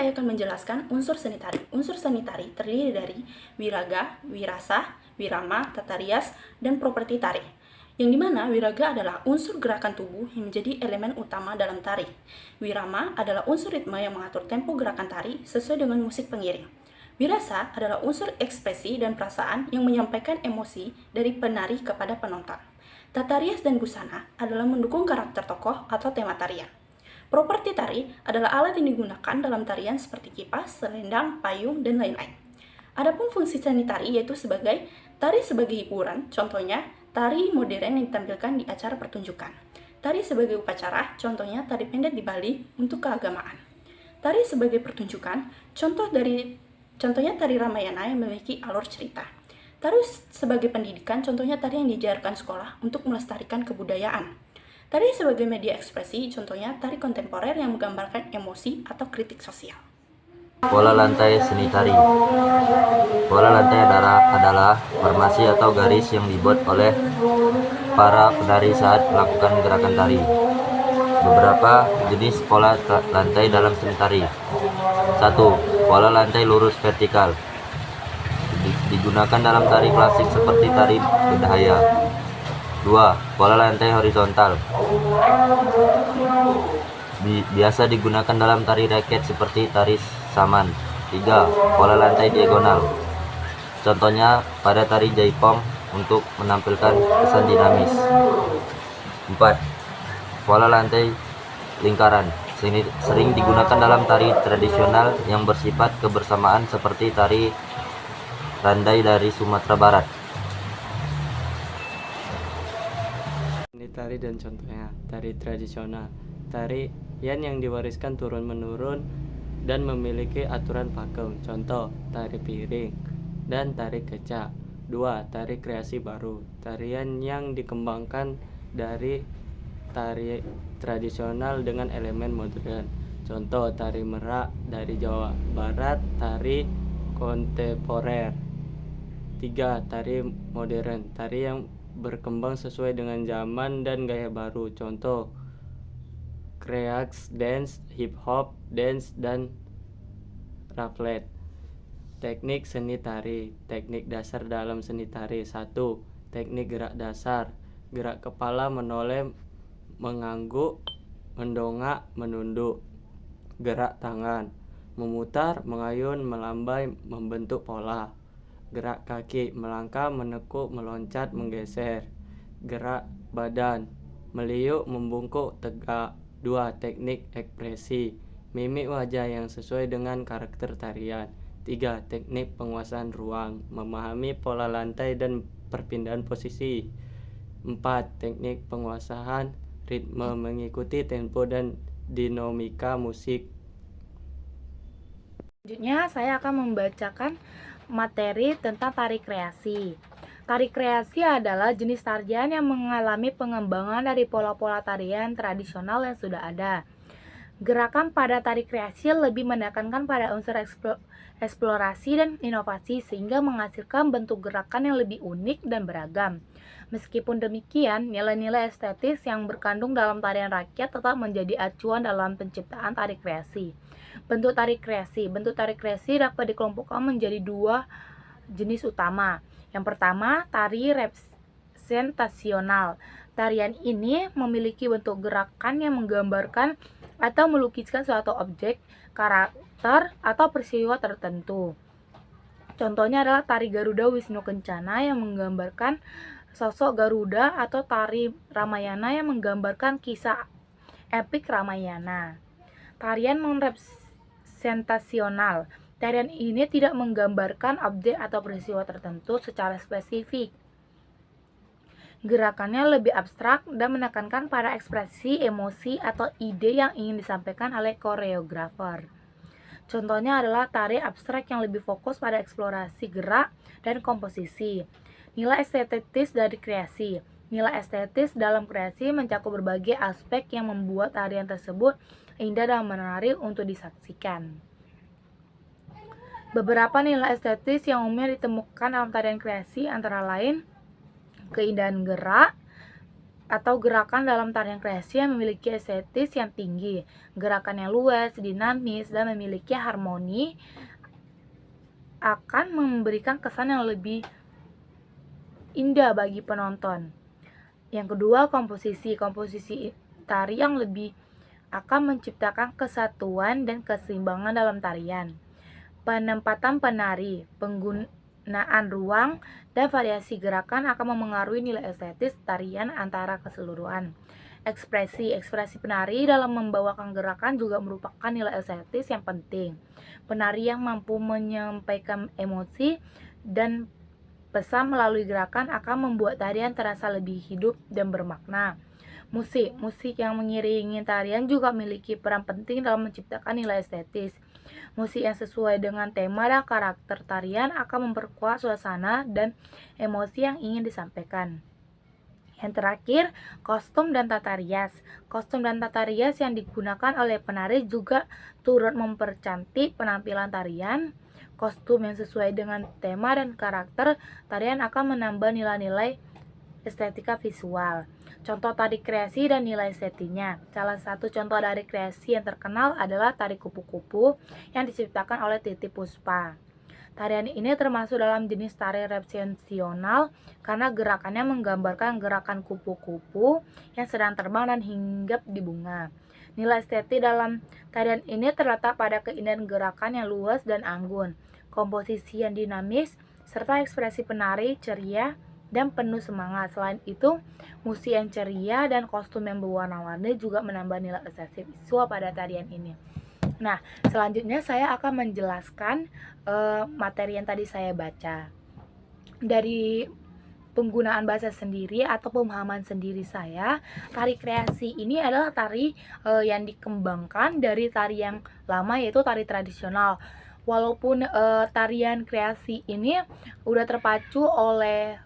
saya akan menjelaskan unsur seni tari. Unsur seni tari terdiri dari wiraga, wirasa, wirama, tata rias, dan properti tari. Yang dimana wiraga adalah unsur gerakan tubuh yang menjadi elemen utama dalam tari. Wirama adalah unsur ritme yang mengatur tempo gerakan tari sesuai dengan musik pengiring. Wirasa adalah unsur ekspresi dan perasaan yang menyampaikan emosi dari penari kepada penonton. Tata rias dan busana adalah mendukung karakter tokoh atau tema tarian. Properti tari adalah alat yang digunakan dalam tarian seperti kipas, selendang, payung, dan lain-lain. Adapun fungsi seni tari yaitu sebagai tari sebagai hiburan, contohnya tari modern yang ditampilkan di acara pertunjukan. Tari sebagai upacara, contohnya tari pendek di Bali untuk keagamaan. Tari sebagai pertunjukan, contohnya tari Ramayana yang memiliki alur cerita. Tari sebagai pendidikan, contohnya tari yang diajarkan sekolah untuk melestarikan kebudayaan. Tari sebagai media ekspresi, contohnya tari kontemporer yang menggambarkan emosi atau kritik sosial. Pola lantai seni tari. Pola lantai adalah formasi atau garis yang dibuat oleh para penari saat melakukan gerakan tari. Beberapa jenis pola lantai dalam seni tari. 1. Pola lantai lurus vertikal. Digunakan dalam tari klasik seperti tari bedahaya. 2. Pola lantai horizontal. Biasa digunakan dalam tari rakyat seperti tari saman. 3. Pola lantai diagonal. Contohnya pada tari jaipong untuk menampilkan kesan dinamis. 4. Pola lantai lingkaran. Sering digunakan dalam tari tradisional yang bersifat kebersamaan seperti tari randai dari Sumatera Barat. Tari dan contohnya. Tari tradisional, tarian yang diwariskan turun-menurun dan memiliki aturan pakem, contoh tari piring dan tari kecak. 2. Tari kreasi baru, tarian yang dikembangkan dari tari tradisional dengan elemen modern, contoh tari merak dari Jawa Barat, tari kontemporer. 3. Tari modern, tari yang berkembang sesuai dengan zaman dan gaya baru, contoh kreaks dance, hip hop dance, dan raflet. Teknik seni tari. Teknik dasar dalam seni tari. 1. Teknik gerak dasar. Gerak kepala menoleh, mengangguk, mendongak, menunduk. Gerak tangan memutar, mengayun, melambai, membentuk pola. Gerak kaki melangkah, menekuk, meloncat, menggeser. Gerak badan meliuk, membungkuk, tegak. 2. Teknik ekspresi. Mimik wajah yang sesuai dengan karakter tarian. 3. Teknik penguasaan ruang. Memahami pola lantai dan perpindahan posisi. 4. Teknik penguasaan ritme. Mengikuti tempo dan dinamika musik. Selanjutnya saya akan membacakan materi tentang tari kreasi. Tari kreasi adalah jenis tarian yang mengalami pengembangan dari pola-pola tarian tradisional yang sudah ada. Gerakan pada tari kreasi lebih menekankan pada unsur eksplorasi dan inovasi sehingga menghasilkan bentuk gerakan yang lebih unik dan beragam. Meskipun demikian, nilai-nilai estetis yang berkandung dalam tarian rakyat tetap menjadi acuan dalam penciptaan tari kreasi. Bentuk tari kreasi dapat dikelompokkan menjadi 2 jenis utama. Yang pertama, tari representasional. Tarian ini memiliki bentuk gerakan yang menggambarkan atau melukiskan suatu objek, karakter, atau peristiwa tertentu. Contohnya adalah tari Garuda Wisnu Kencana yang menggambarkan sosok Garuda, atau tari Ramayana yang menggambarkan kisah epik Ramayana. Tarian non-representasional. Tarian ini tidak menggambarkan objek atau peristiwa tertentu secara spesifik. Gerakannya lebih abstrak dan menekankan pada ekspresi, emosi, atau ide yang ingin disampaikan oleh koreografer. Contohnya adalah tari abstrak yang lebih fokus pada eksplorasi gerak dan komposisi. Nilai estetis dari kreasi. Nilai estetis dalam kreasi mencakup berbagai aspek yang membuat tarian tersebut indah dan menarik untuk disaksikan. Beberapa nilai estetis yang umumnya ditemukan dalam tarian kreasi antara lain keindahan gerak, atau gerakan dalam tarian kreasi yang memiliki estetis yang tinggi, gerakan yang luas, dinamis, dan memiliki harmoni akan memberikan kesan yang lebih indah bagi penonton. Yang kedua, komposisi tari yang lebih akan menciptakan kesatuan dan keseimbangan dalam tarian. Penempatan penari, penggunaan ruang, dan variasi gerakan akan memengaruhi nilai estetis tarian antara keseluruhan. Ekspresi penari dalam membawakan gerakan juga merupakan nilai estetis yang penting. Penari yang mampu menyampaikan emosi dan pesan melalui gerakan akan membuat tarian terasa lebih hidup dan bermakna. Musik yang mengiringi tarian juga memiliki peran penting dalam menciptakan nilai estetis. Musik yang sesuai dengan tema dan karakter tarian akan memperkuat suasana dan emosi yang ingin disampaikan. Yang terakhir, kostum dan tata rias. Kostum dan tata rias yang digunakan oleh penari juga turut mempercantik penampilan tarian. Kostum yang sesuai dengan tema dan karakter tarian akan menambah nilai-nilai estetika visual. Contoh tari kreasi dan nilai estetiknya. Salah satu contoh tari kreasi yang terkenal adalah tari kupu-kupu yang diciptakan oleh Titi Puspa. Tarian ini termasuk dalam jenis tari repetisional karena gerakannya menggambarkan gerakan kupu-kupu yang sedang terbang dan hinggap di bunga. Nilai estetik dalam tarian ini terletak pada keindahan gerakan yang luas dan anggun, komposisi yang dinamis, serta ekspresi penari ceria dan penuh semangat. Selain itu, musik yang ceria dan kostum yang berwarna-warni juga menambah nilai estetik visual pada tarian ini. Nah, selanjutnya saya akan menjelaskan materi yang tadi saya baca. Dari penggunaan bahasa sendiri atau pemahaman sendiri saya, tari kreasi ini adalah tari yang dikembangkan dari tari yang lama, yaitu tari tradisional. Walaupun tarian kreasi ini udah terpacu oleh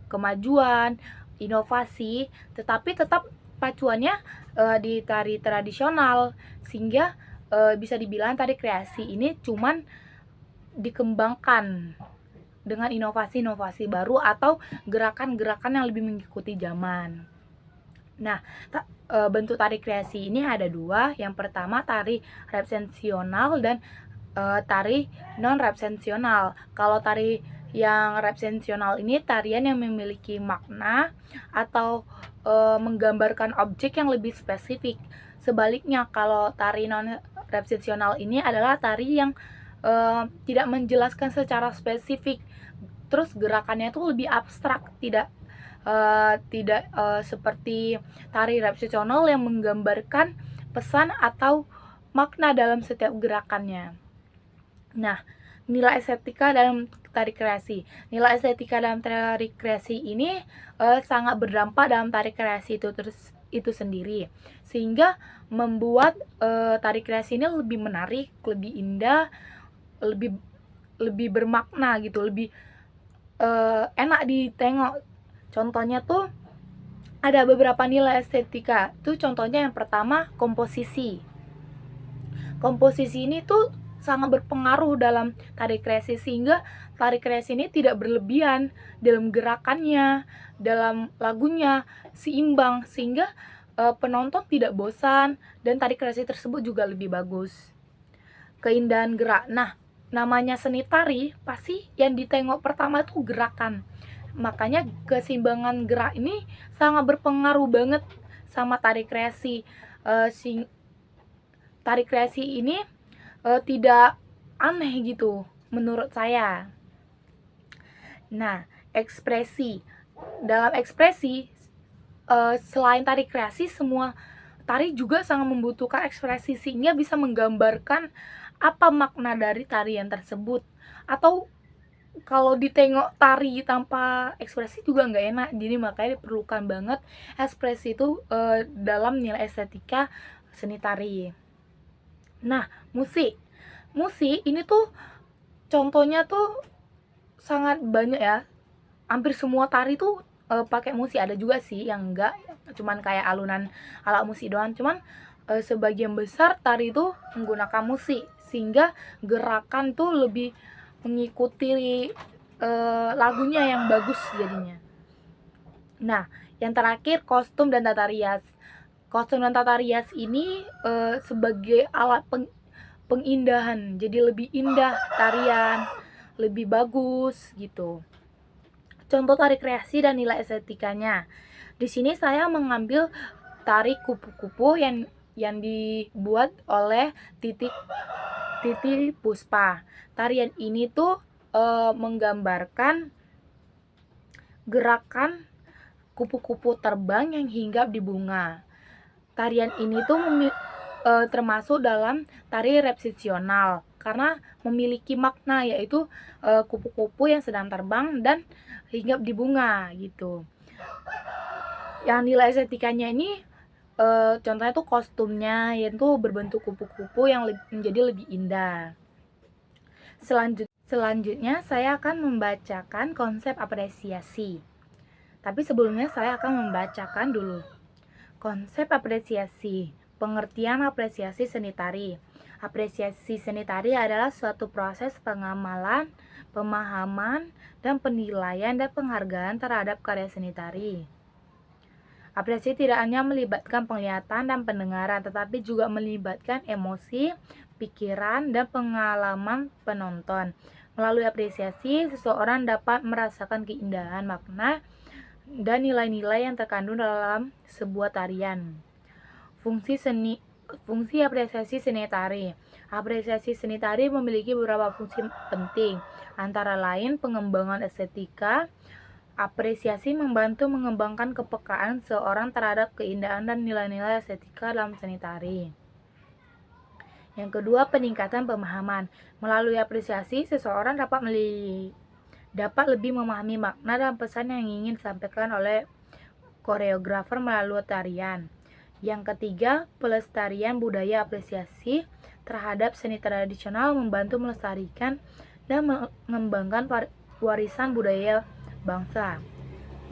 kemajuan, inovasi, tetapi tetap pacuannya di tari tradisional, sehingga bisa dibilang tari kreasi ini cuman dikembangkan dengan inovasi-inovasi baru atau gerakan-gerakan yang lebih mengikuti zaman. Nah, bentuk tari kreasi ini ada dua. Yang pertama tari repetisional dan tari non-repetisional. Kalau tari yang repetisional ini tarian yang memiliki makna atau menggambarkan objek yang lebih spesifik. Sebaliknya, kalau tari non-repetisional ini adalah tari yang tidak menjelaskan secara spesifik. Terus gerakannya itu lebih abstrak, tidak seperti tari repetisional yang menggambarkan pesan atau makna dalam setiap gerakannya. Nah, nilai estetika dalam tari kreasi. Nilai estetika dalam tari kreasi ini sangat berdampak dalam tari kreasi itu sendiri, sehingga membuat tari kreasi ini lebih menarik, lebih indah, lebih bermakna gitu, lebih enak ditengok. Contohnya tuh ada beberapa nilai estetika. Itu contohnya yang pertama komposisi. Komposisi ini tuh sangat berpengaruh dalam tari kreasi, sehingga tari kreasi ini tidak berlebihan dalam gerakannya, dalam lagunya, seimbang, sehingga penonton tidak bosan dan tari kreasi tersebut juga lebih bagus. Keindahan gerak. Nah, namanya seni tari, pasti yang ditengok pertama itu gerakan. Makanya keseimbangan gerak ini sangat berpengaruh banget sama tari kreasi. Tari kreasi ini tidak aneh gitu menurut saya. Nah, ekspresi. Dalam ekspresi, selain tari kreasi, semua tari juga sangat membutuhkan ekspresi sehingga bisa menggambarkan apa makna dari tarian tersebut. Atau kalau ditengok tari tanpa ekspresi juga nggak enak, jadi makanya diperlukan banget ekspresi itu dalam nilai estetika seni tari. Nah, musik ini tuh contohnya tuh sangat banyak ya. Hampir semua tari tuh pakai musik. Ada juga sih yang enggak, cuman kayak alunan ala musik doang. Cuman sebagian besar tari itu menggunakan musik, sehingga gerakan tuh lebih mengikuti lagunya yang bagus jadinya. Nah, Yang terakhir, kostum dan tata rias. Kostum dan tata rias ini sebagai alat pengindahan, jadi lebih indah tarian, lebih bagus gitu. Contoh tari kreasi dan nilai estetikanya. Di sini saya mengambil tari kupu-kupu yang dibuat oleh Titi Puspa. Tarian ini tuh menggambarkan gerakan kupu-kupu terbang yang hinggap di bunga. Tarian ini tuh termasuk dalam tari repetisional karena memiliki makna, yaitu kupu-kupu yang sedang terbang dan hinggap di bunga gitu. Yang nilai estetikanya ini contohnya tuh kostumnya yaitu berbentuk kupu-kupu yang menjadi lebih indah. Selanjutnya saya akan membacakan konsep apresiasi. Tapi sebelumnya saya akan membacakan dulu konsep apresiasi. Pengertian apresiasi seni tari. Apresiasi seni tari adalah suatu proses pengamalan, pemahaman, dan penilaian dan penghargaan terhadap karya seni tari. Apresiasi tidak hanya melibatkan penglihatan dan pendengaran, tetapi juga melibatkan emosi, pikiran, dan pengalaman penonton. Melalui apresiasi, seseorang dapat merasakan keindahan, makna, dan nilai-nilai yang terkandung dalam sebuah tarian. Fungsi apresiasi seni tari. Apresiasi seni tari memiliki beberapa fungsi penting, antara lain pengembangan estetika. Apresiasi membantu mengembangkan kepekaan seorang terhadap keindahan dan nilai-nilai estetika dalam seni tari. Yang kedua, peningkatan pemahaman. Melalui apresiasi, seseorang dapat lebih memahami makna dan pesan yang ingin disampaikan oleh koreografer melalui tarian. Yang ketiga, pelestarian budaya. Apresiasi terhadap seni tradisional membantu melestarikan dan mengembangkan warisan budaya bangsa.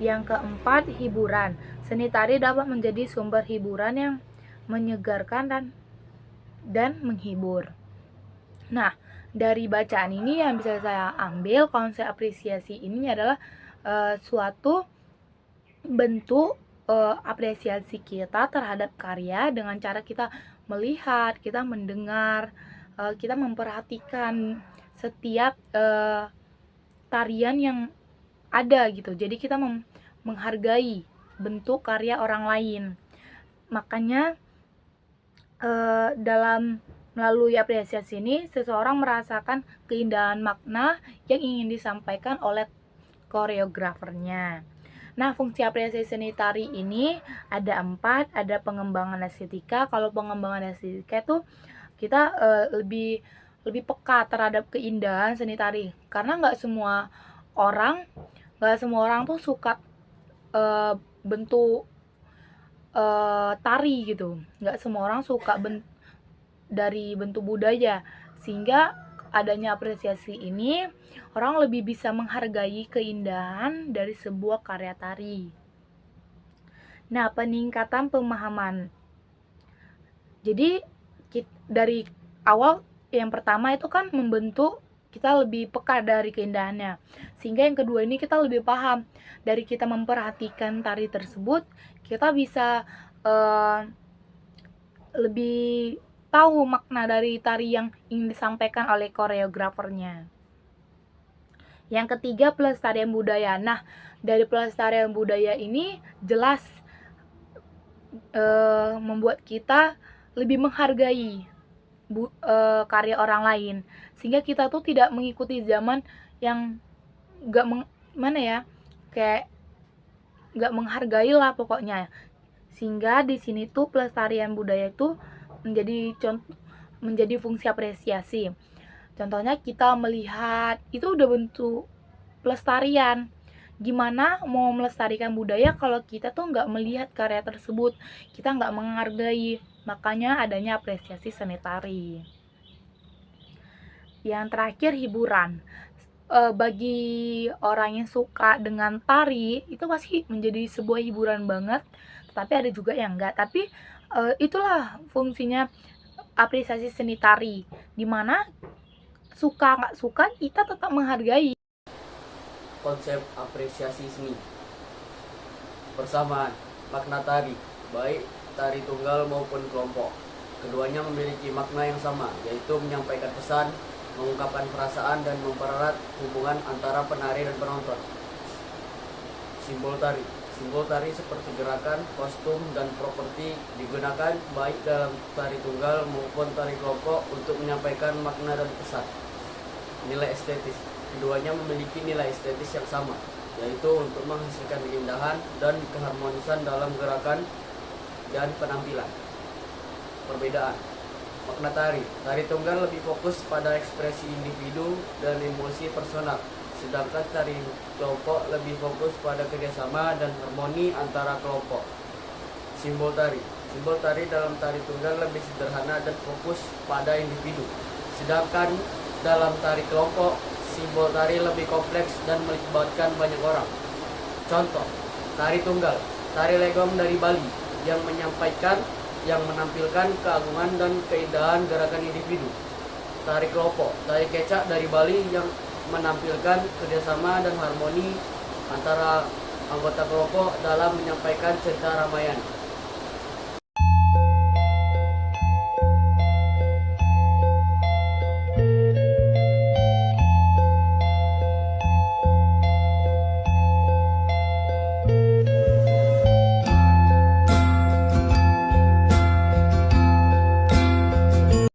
Yang keempat, hiburan. Seni tari dapat menjadi sumber hiburan yang menyegarkan dan menghibur. Nah, dari bacaan ini yang bisa saya ambil, konsep apresiasi ini adalah suatu bentuk apresiasi kita terhadap karya dengan cara kita melihat, kita mendengar, kita memperhatikan setiap tarian yang ada gitu. Jadi kita menghargai bentuk karya orang lain. Makanya melalui apresiasi ini, seseorang merasakan keindahan makna yang ingin disampaikan oleh koreografernya. Nah, fungsi apresiasi seni tari ini ada 4, ada pengembangan estetika. Kalau pengembangan estetika itu kita lebih peka terhadap keindahan seni tari, karena nggak semua orang tuh suka bentuk tari gitu. Nggak semua orang suka dari bentuk budaya, sehingga adanya apresiasi ini orang lebih bisa menghargai keindahan dari sebuah karya tari. Nah, peningkatan pemahaman. Jadi dari awal yang pertama itu kan membentuk kita lebih peka dari keindahannya, sehingga yang kedua ini kita lebih paham. Dari kita memperhatikan tari tersebut, kita bisa lebih tahu makna dari tari yang ingin disampaikan oleh koreografernya. Yang ketiga, pelestarian budaya. Nah, dari pelestarian budaya ini jelas membuat kita lebih menghargai karya orang lain, sehingga kita tuh tidak mengikuti zaman yang kayak nggak menghargai lah pokoknya. Sehingga di sini tuh pelestarian budaya itu menjadi fungsi apresiasi. Contohnya kita melihat, itu udah bentuk pelestarian. Gimana mau melestarikan budaya kalau kita tuh nggak melihat karya tersebut, kita nggak menghargai. Makanya adanya apresiasi seni tari. Yang terakhir, hiburan. Bagi orang yang suka dengan tari, itu pasti menjadi sebuah hiburan banget. Tapi ada juga yang enggak. Tapi itulah fungsinya apresiasi seni tari, dimana suka nggak suka kita tetap menghargai. Konsep apresiasi seni. Persamaan makna tari, baik tari tunggal maupun kelompok. Keduanya memiliki makna yang sama, yaitu menyampaikan pesan, mengungkapkan perasaan, dan mempererat hubungan antara penari dan penonton. Simbol tari. Simbol tari seperti gerakan, kostum, dan properti digunakan baik dalam tari tunggal maupun tari kelompok untuk menyampaikan makna dan pesan. Nilai estetis. Keduanya memiliki nilai estetis yang sama, yaitu untuk menghasilkan keindahan dan keharmonisan dalam gerakan dan penampilan. Perbedaan. Makna tari. Tari tunggal lebih fokus pada ekspresi individu dan emosi personal, sedangkan tari kelompok lebih fokus pada kerjasama dan harmoni antara kelompok. Simbol tari. Simbol tari dalam tari tunggal lebih sederhana dan fokus pada individu, sedangkan dalam tari kelompok, simbol tari lebih kompleks dan melibatkan banyak orang. Contoh, tari tunggal, tari legong dari Bali yang menampilkan keagungan dan keindahan gerakan individu. Tari kelompok, tari kecak dari Bali yang menampilkan kerjasama dan harmoni antara anggota kelompok dalam menyampaikan cerita Ramayana.